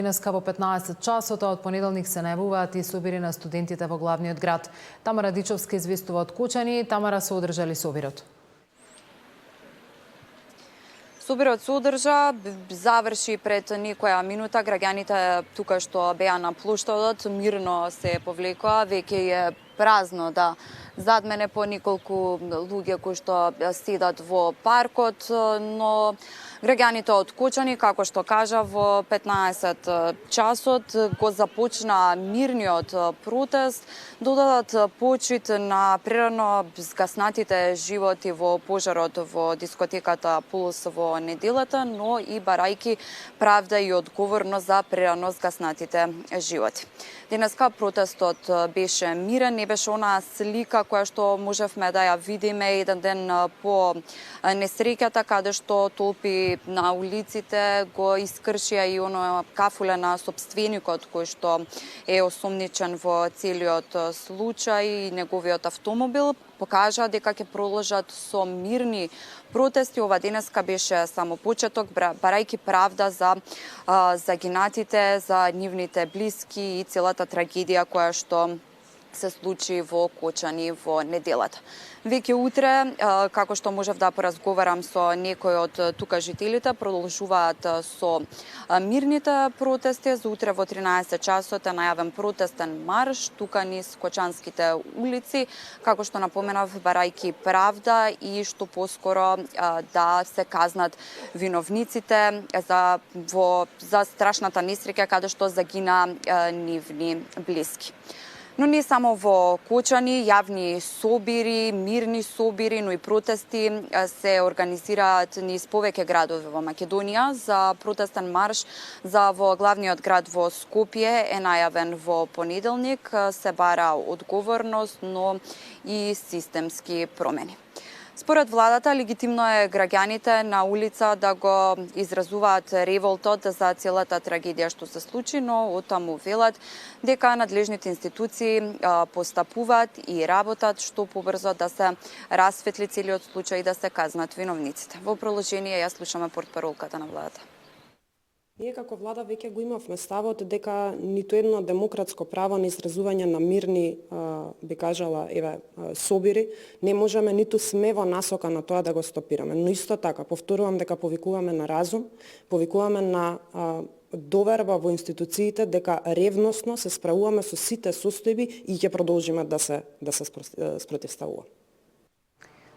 Денеска во 15 часот, од понеделник се најавуваат и собири на студентите во главниот град. Тамара Дичовска известува од Кучани. Тамара, се одржали собирот? Собирот се одржа, заврши пред некоја минута. Граѓаните тука што беа на плоштадот мирно се повлекоа. Веќе е празно, да. Зад мене по неколку луѓе кои што седат во паркот, но граѓаните од Кучани, како што кажа, во 15 часот го започна мирниот протест, додадат почит на прерано згаснатите животи во пожарот во дискотеката Пулс во неделата, но и барајки правда и одговорност за прерано згаснатите животи. Денеска протестот беше мирен, не беше онаа слика која што можевме да ја видиме еден ден по несреќата, каде што толпи на улиците го искршија и оно кафуле на сопственикот кој што е осомничен во целиот случај и неговиот автомобил. Покажа дека ќе продолжат со мирни протести. Ова денеска беше само почеток, барајки правда за загинатите, за нивните блиски и целата трагедија која што се случи во Кучани во неделата. Веќе утре, како што можев да поразговарам со некои од тука жителите, продолжуваат со мирните протести. За утре во 13 часот е најавен протестен марш тука низ Кочанските улици, како што напоменав, барајки правда и што поскоро да се казнат виновниците за страшната несреќа каде што загина нивни блиски. Но не само во Кучани, јавни собири, мирни собири, но и протести се организираат низ повеќе градови во Македонија. За протестен марш за во главниот град во Скопје е најавен во понеделник. Се бара одговорност, но и системски промени. Според владата, легитимно е граѓаните на улица да го изразуваат револтот за целата трагедија што се случи, но оттаму велат дека надлежните институции постапуваат и работат што побрзо да се расветли целиот случај и да се казнат виновниците. Во продолжение ја слушаме портпаролката на владата. Ние како влада веќе го имавме ставот дека ниту едно демократско право на изразување на мирни, би кажала, собири, не можеме ниту сме во насока на тоа да го стопираме. Но исто така, повторувам дека повикуваме на разум, повикуваме на доверба во институциите дека ревносно се справуваме со сите состојби и ќе продолжиме да се спротивставуваме.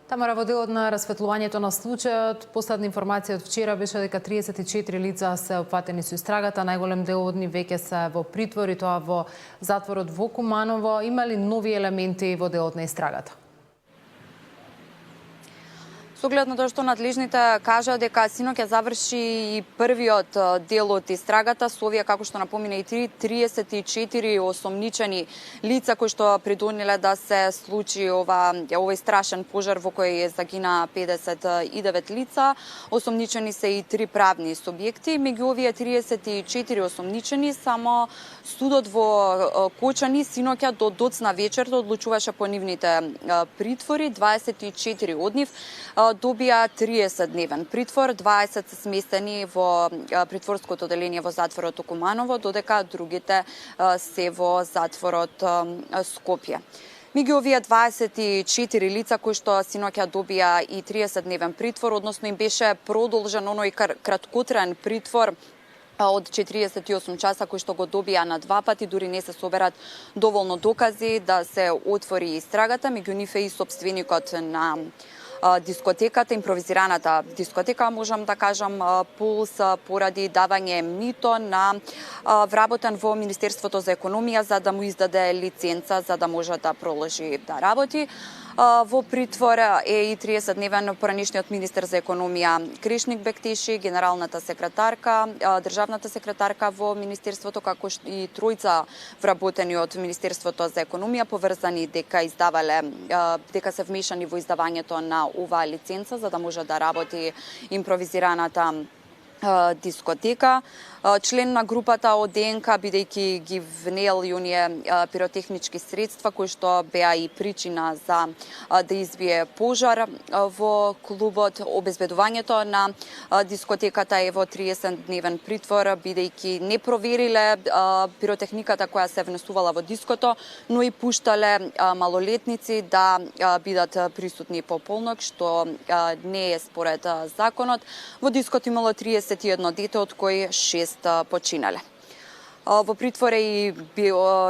Тамара, во делот на расветлувањето на случајот, последна информација од вчера беше дека 34 лица се опфатени со истрагата, најголем дел од нив веќе се во притвор и тоа во затворот во Куманово. Има ли нови елементи во делот на истрагата? Со оглед на тоа што надлежните кажа дека синоќ ќе заврши и првиот дел од истрагата со овие, како што напомина, и 34 осомничени лица кои што придонеле да се случи овој страшен пожар во кој загина 59 лица. Осомничени се и 3 правни субјекти. Меѓу овие 34 осомничени само судот во Кочани синоќа до доцна вечерта одлучуваше по нивните притвори. 24 од нив добија 30-дневен притвор, 20 се сместени во притворското оделение во затворот Куманово, додека другите се во затворот Скопје. Меѓу овие 24 лица кои што синоќа добија и 30-дневен притвор, односно им беше продолжен оној краткотраен притвор од 48 часа кои што го добија на 2 пати, дури не се соберат доволно докази да се отвори истрагата. Меѓу нив е и сопственикот на дискотеката, импровизираната дискотека, можам да кажам, Пулс, поради давање мито на вработен во Министерството за економија за да му издаде лиценца за да може да продолжи да работи. Во притвор е и 30-дневен поранешниот министер за економија Кришник Бектиши, генералната секретарка, државната секретарка во Министерството, како и тројца вработени од Министерството за економија, поврзани дека се вмешани во издавањето на оваа лиценца за да може да работи импровизираната дискотека. член на групата од ДНК, бидејќи ги внел и оние пиротехнички средства кои што беа и причина за да избие пожар во клубот. Обезбедувањето на дискотеката е во 30-дневен притвор, бидејќи не провериле пиротехниката која се внесувала во диското, но и пуштале малолетници да бидат присутни по полнок, што не е според законот. Во диското имало 31 дете, од кои 6 починале. Во притвор е и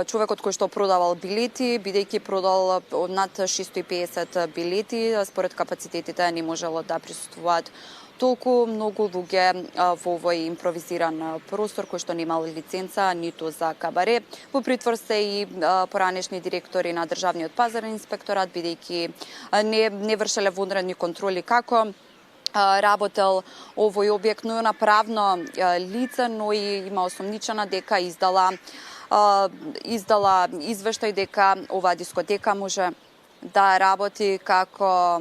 човекот кој што продавал билети, бидејќи продал над 650 билети, според капацитетите не можело да присуствуваат толку многу луѓе во овој импровизиран простор кој што немал лиценца ниту за кабаре. Во притвор се и поранешни директори на Државниот пазарен инспекторат, бидејќи не вршеле вонредни контроли како работел овој објект, но на правно лице, но и има осомничена дека издала извештај дека оваа дискотека може да работи како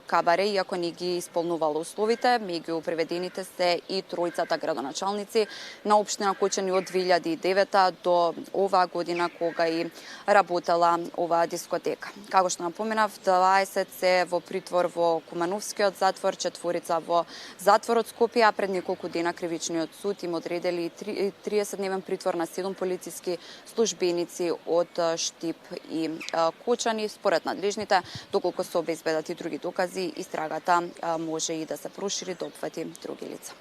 кабаре, иако не ги исполнувала условите. Меѓу приведените се и тројцата градоначалници на општина Кочани од 2009 до оваа година, кога и работела оваа дискотека. Како што напоменав, 20 се во притвор во Кумановскиот затвор, 4 во затворот Скопје, а пред неколку дена кривичниот суд им одредили 30-дневен притвор на 7 полициски службеници од Штип и Кочани. Според надлежните, доколку се обезбедат и други докази, истрагата може и да се прошири да опфати други лица.